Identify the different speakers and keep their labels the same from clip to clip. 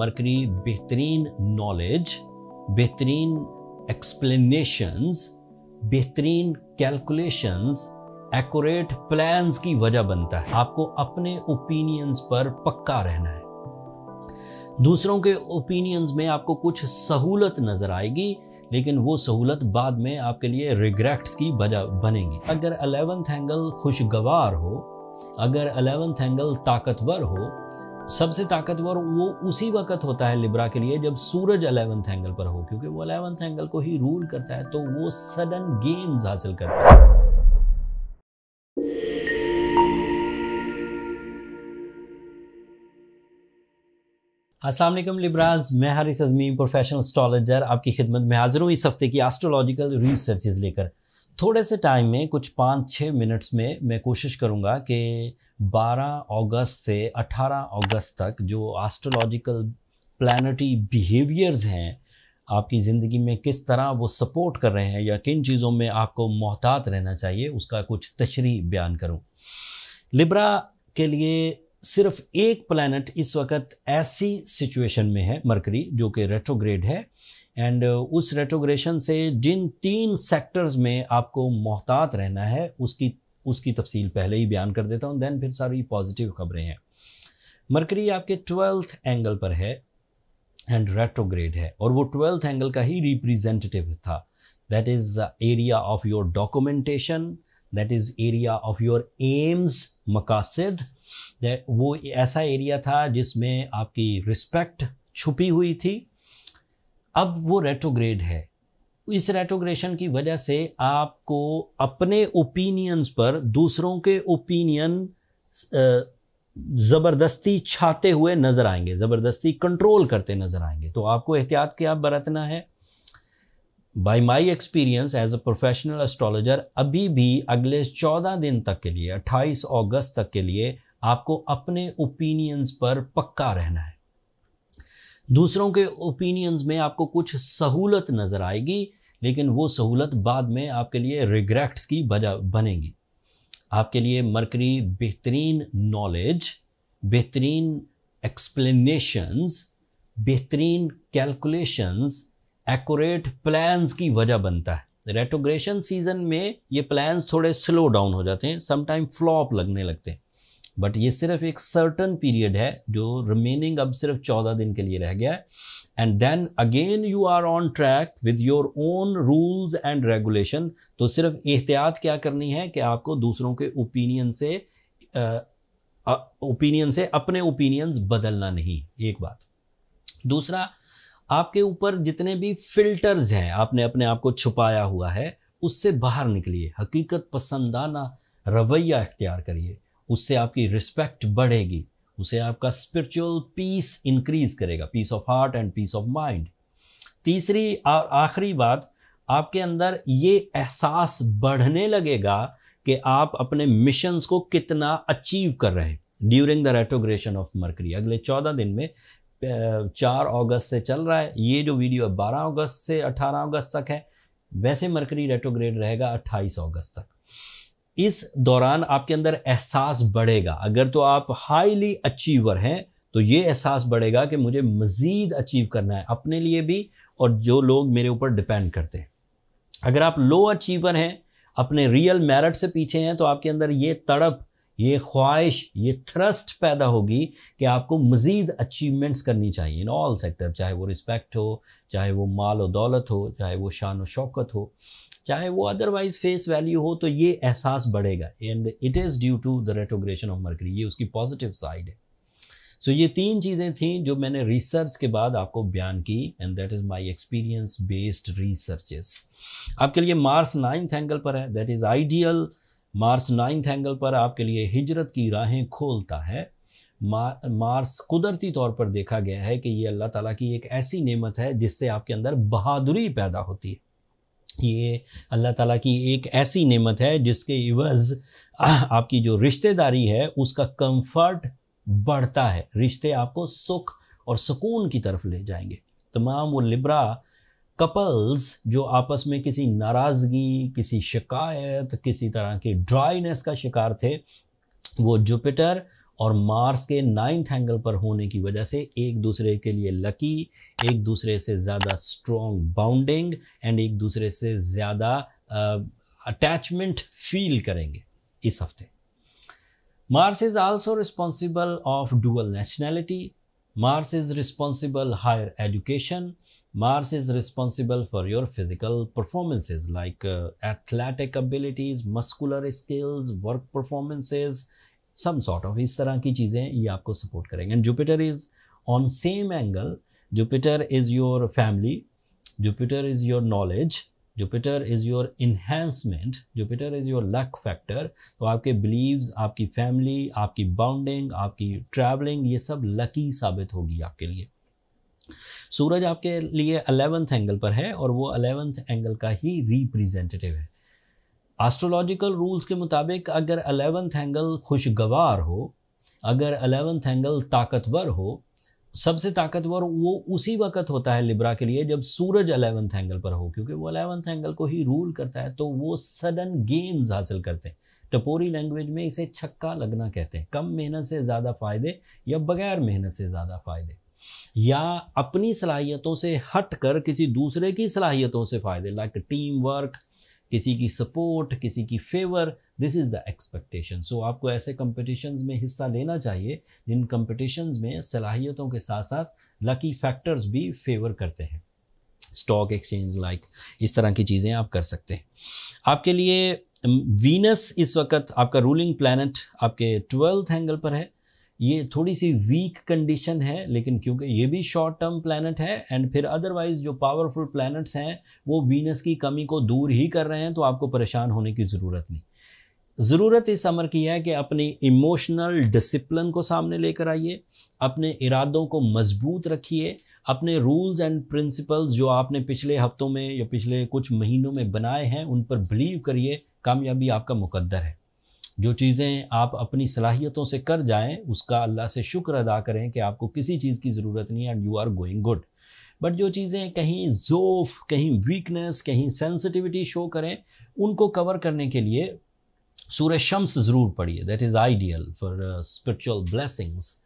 Speaker 1: Mercury बेहतरीन knowledge, बेहतरीन explanations, बेहतरीन कैलकुलेशंस, एक्यूरेट प्लान्स की वजह बनता है। आपको अपने ओपिनियंस पर पक्का रहना है। दूसरों के ओपिनियंस में आपको कुछ सहूलत नजर आएगी, लेकिन वो सहूलत बाद में आपके लिए रिग्रेट्स की वजह बनेंगी। अगर 11th एंगल खुशगवार हो, अगर 11th एंगल ताकतवर हो, सबसे ताकतवर वो उसी वक्त होता है लिब्रा के लिए जब सूरज 11th एंगल पर हो, क्योंकि वो 11th एंगल को ही रूल करता है, तो वो सडन गेन्स हासिल करता है। अस्सलाम वालेकुम लिब्राज, मैं हारिस अज़मी प्रोफेशनल एस्ट्रोलॉजर आपकी खिदमत में हाजिर हूँ इस हफ्ते की एस्ट्रोलॉजिकल रिसर्चेस लेकर। थोड़े से टाइम में कुछ 5-6 मिनट्स में मैं कोशिश करूँगा कि 12 अगस्त से 18 अगस्त तक जो एस्ट्रोलॉजिकल प्लैनेटरी बिहेवियर्स हैं आपकी ज़िंदगी में किस तरह वो सपोर्ट कर रहे हैं या किन चीज़ों में आपको मोहतात रहना चाहिए उसका कुछ तशरीह बयान करूँ। लिब्रा के लिए सिर्फ एक प्लैनेट इस वक्त ऐसी सिचुएशन में है, मरकरी, जो कि रेट्रोग्रेड है, एंड उस रेट्रोग्रेशन से जिन 3 सेक्टर्स में आपको मोहतात रहना है उसकी तफसील पहले ही बयान कर देता हूँ, देन फिर सारी पॉजिटिव खबरें हैं। मरकरी आपके 12th एंगल पर है एंड रेट्रोग्रेड है, और वो 12th एंगल का ही रिप्रेजेंटेटिव था। That is area of your documentation, that is area of your aims, मकासद। वो ऐसा एरिया था जिसमें आपकी रिस्पेक्ट छुपी हुई थी। अब वो रेट्रोग्रेड है। इस रेट्रोग्रेशन की वजह से आपको अपने ओपिनियंस पर दूसरों के ओपिनियन ज़बरदस्ती छाते हुए नज़र आएंगे, ज़बरदस्ती कंट्रोल करते नज़र आएंगे। तो आपको एहतियात क्या बरतना है। By my experience as a professional astrologer, अभी भी अगले 14 दिन तक के लिए, 28 अगस्त तक के लिए आपको अपने ओपिनियंस पर पक्का रहना है। दूसरों के ओपिनियंस में आपको कुछ सहूलत नज़र आएगी, लेकिन वो सहूलत बाद में आपके लिए रिग्रेट्स की वजह बनेगी। आपके लिए मरकरी बेहतरीन नॉलेज, बेहतरीन एक्सप्लेनेशंस, बेहतरीन कैलकुलेशंस, एक्यूरेट प्लान्स की वजह बनता है। रेट्रोग्रेशन सीजन में ये प्लान्स थोड़े स्लो डाउन हो जाते हैं, समटाइम फ्लॉप लगने लगते हैं, बट ये सिर्फ एक सर्टन पीरियड है जो रिमेनिंग अब सिर्फ 14 दिन के लिए रह गया है, and then again you are on track with your own rules and regulation. तो सिर्फ एहतियात क्या करनी है कि आपको दूसरों के ओपिनियन से अपने ओपिनियंस बदलना नहीं, एक बात। दूसरा, आपके ऊपर जितने भी फिल्टर्स हैं आपने अपने आप को छुपाया हुआ है, उससे बाहर निकलिए, हकीकत पसंदाना रवैया इख्तियार करिए, उससे आपकी रिस्पेक्ट बढ़ेगी, उससे आपका स्पिरिचुअल पीस इंक्रीज करेगा, peace of heart and peace of mind. तीसरी आखिरी बात, आपके अंदर ये एहसास बढ़ने लगेगा कि आप अपने मिशंस को कितना अचीव कर रहे हैं during the retrogression of mercury. अगले 14 दिन में 4 अगस्त से चल रहा है, ये जो वीडियो 12 अगस्त से 18 अगस्त तक है, वैसे मरकरी रेट्रोग्रेड रहेगा 28 अगस्त तक। इस दौरान आपके अंदर एहसास बढ़ेगा। अगर तो आप हाईली अचीवर हैं तो ये एहसास बढ़ेगा कि मुझे मज़ीद अचीव करना है, अपने लिए भी और जो लोग मेरे ऊपर डिपेंड करते हैं। अगर आप लो अचीवर हैं, अपने रियल मेरिट से पीछे हैं, तो आपके अंदर ये तड़प, ये ख्वाहिश, ये थ्रस्ट पैदा होगी कि आपको मज़ीद अचीवमेंट्स करनी चाहिए इन ऑल सेक्टर, चाहे वो रिस्पेक्ट हो, चाहे वो माल और दौलत हो, चाहे वो शान और शौकत हो, चाहे वो अदरवाइज फेस वैल्यू हो। तो ये एहसास बढ़ेगा, and it is due to the retrogression of Mercury. ये उसकी पॉजिटिव साइड है। सो ये 3 चीज़ें थीं जो मैंने रिसर्च के बाद आपको बयान की, and that is my experience based researches. आपके लिए मार्स 9th एंगल पर है, that is ideal. Mars 9th angle पर आपके लिए हिजरत की राहें खोलता है। मार्स कुदरती तौर पर देखा गया है कि ये अल्लाह ताला की एक ऐसी नेमत है जिससे आपके अंदर बहादुरी पैदा होती है। ये अल्लाह ताला की एक ऐसी नेमत है जिसके इवज़ आपकी जो रिश्तेदारी है उसका कंफर्ट बढ़ता है, रिश्ते आपको सुख और सुकून की तरफ ले जाएंगे। तमाम वो लिब्रा कपल्स जो आपस में किसी नाराज़गी, किसी शिकायत, किसी तरह की ड्राइनेस का शिकार थे, वो जुपिटर और मार्स के 9th एंगल पर होने की वजह से एक दूसरे के लिए लकी, एक दूसरे से ज़्यादा स्ट्रॉन्ग बाउंडिंग एंड एक दूसरे से ज़्यादा अटैचमेंट फील करेंगे इस हफ्ते। Mars is also responsible of dual nationality, Mars is responsible higher education, Mars is responsible for your physical performances like athletic abilities, muscular skills, work performances, some sort of इस तरह की चीज़ें ये आपको support करेंगे। And Jupiter is on same angle. Jupiter is your family, Jupiter is your knowledge, Jupiter is your enhancement, Jupiter is your luck factor। तो आपके beliefs, आपकी family, आपकी bounding, आपकी traveling, ये सब lucky साबित होगी आपके लिए। सूरज आपके लिए 11th एंगल पर है और वो 11th एंगल का ही रिप्रेजेंटेटिव है। एस्ट्रोलॉजिकल रूल्स के मुताबिक अगर 11th एंगल खुशगवार हो, अगर 11th एंगल ताकतवर हो, सबसे ताकतवर वो उसी वक्त होता है लिब्रा के लिए जब सूरज 11th एंगल पर हो, क्योंकि वो 11th एंगल को ही रूल करता है। तो वो सडन गेन्स हासिल करते हैं। टपोरी लैंग्वेज में इसे छक्का लगना कहते हैं। कम मेहनत से ज़्यादा फायदे या बगैर मेहनत से ज़्यादा फायदे, या अपनी सलाहियतों से हट कर किसी दूसरे की सलाहियतों से फायदे, लाइक टीम वर्क, किसी की सपोर्ट, किसी की favour, this is the expectation. So आपको ऐसे कंपटीशंस में हिस्सा लेना चाहिए जिन कंपटीशंस में सलाहियतों के साथ साथ लकी फैक्टर्स भी फेवर करते हैं। स्टॉक एक्सचेंज लाइक इस तरह की चीज़ें आप कर सकते हैं। आपके लिए वीनस इस वक्त आपका रूलिंग प्लैनेट आपके 12th एंगल पर है। ये थोड़ी सी वीक कंडीशन है, लेकिन क्योंकि ये भी शॉर्ट टर्म प्लैनेट है एंड फिर अदरवाइज जो पावरफुल प्लैनेट्स हैं वो वीनस की कमी को दूर ही कर रहे हैं, तो आपको परेशान होने की ज़रूरत नहीं। ज़रूरत इस अमर की है कि अपनी इमोशनल डिसिप्लिन को सामने लेकर आइए, अपने इरादों को मजबूत रखिए, अपने रूल्स एंड प्रिंसिपल्स जो आपने पिछले हफ्तों में या पिछले कुछ महीनों में बनाए हैं उन पर बिलीव करिए। कामयाबी आपका मुकद्दर है। जो चीज़ें आप अपनी सलाहियतों से कर जाएं उसका अल्लाह से शुक्र अदा करें कि आपको किसी चीज़ की ज़रूरत नहीं है and you are going good. But जो चीज़ें कहीं ज़ोफ, कहीं वीकनेस, कहीं सेंसिटिविटी शो करें, उनको कवर करने के लिए सूरज शम्स ज़रूर पढ़िए। That is ideal for spiritual blessings.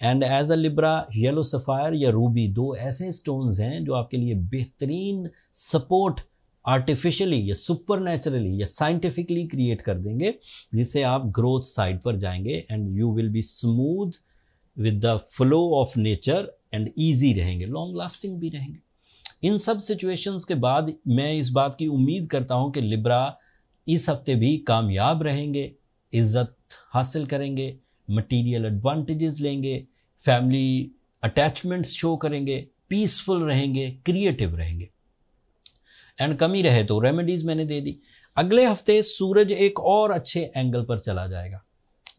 Speaker 1: And as a Libra, yellow sapphire या रूबी 2 ऐसे स्टोन्स हैं जो आपके लिए बेहतरीन सपोर्ट आर्टिफिशियली या सुपर नेचुरली या साइंटिफिकली क्रिएट कर देंगे, जिससे आप ग्रोथ साइड पर जाएंगे and you will be smooth with the flow of nature and easy रहेंगे, लॉन्ग लास्टिंग भी रहेंगे। इन सब सिचुएशंस के बाद मैं इस बात की उम्मीद करता हूं कि लिब्रा इस हफ्ते भी कामयाब रहेंगे, इज्जत हासिल करेंगे, मटीरियल एडवांटेजेस लेंगे, फैमिली अटैचमेंट्स शो करेंगे, पीसफुल रहेंगे, क्रिएटिव रहेंगे। एंड कमी रहे तो रेमेडीज़ मैंने दे दी। अगले हफ्ते सूरज एक और अच्छे एंगल पर चला जाएगा।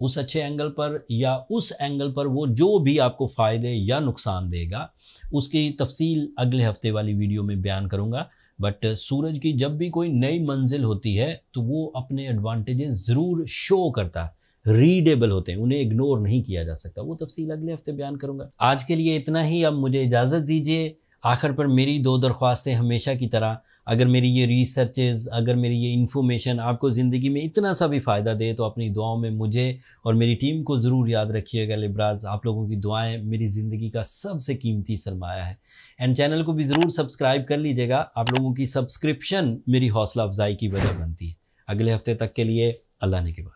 Speaker 1: उस अच्छे एंगल पर या उस एंगल पर वो जो भी आपको फ़ायदे या नुकसान देगा उसकी तफसील अगले हफ्ते वाली वीडियो में बयान करूँगा। बट सूरज की जब भी कोई नई मंजिल होती है तो वो अपने एडवांटेजेस ज़रूर शो करता है, रीडेबल होते हैं, उन्हें इग्नोर नहीं किया जा सकता। वो तफसील अगले हफ्ते बयान करूँगा। आज के लिए इतना ही। अब मुझे इजाज़त दीजिए। आखिर पर मेरी 2 दरख्वास्तें हमेशा की तरह, अगर मेरी ये रिसर्चेज़, अगर मेरी ये इन्फॉर्मेशन आपको ज़िंदगी में इतना सा भी फ़ायदा दे तो अपनी दुआओं में मुझे और मेरी टीम को ज़रूर याद रखिएगा। लिब्राज, आप लोगों की दुआएं मेरी ज़िंदगी का सबसे कीमती सरमाया है। एंड चैनल को भी ज़रूर सब्सक्राइब कर लीजिएगा। आप लोगों की सब्सक्रिप्शन मेरी हौसला अफजाई की वजह बनती है। अगले हफ्ते तक के लिए अल्लाह ने के बाद।